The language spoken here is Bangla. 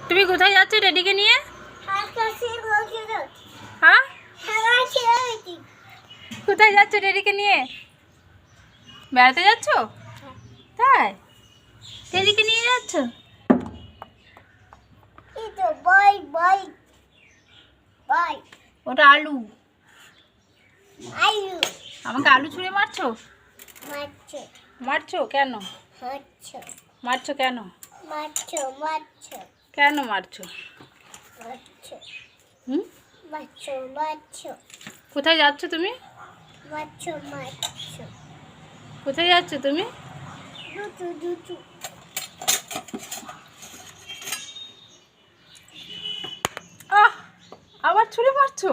তুমি কোথায় যাচ্ছ রেডিকে নিয়ে? হ্যাঁ, কোথায় যাচ্ছ রেডিকে নিয়ে? বেড়াতে যাচ্ছ? তাই রেডিকে নিয়ে যাচ্ছ? ওটা আলু। আমাকে আলু ছুঁড়ে মারছো? মারছো কেন? মারছো কেন? কেন মারছো? হুম, কোথায় যাচ্ছ তুমি? কোথায় যাচ্ছ তুমি? আহ, আবার ছুঁড়ে মারছো?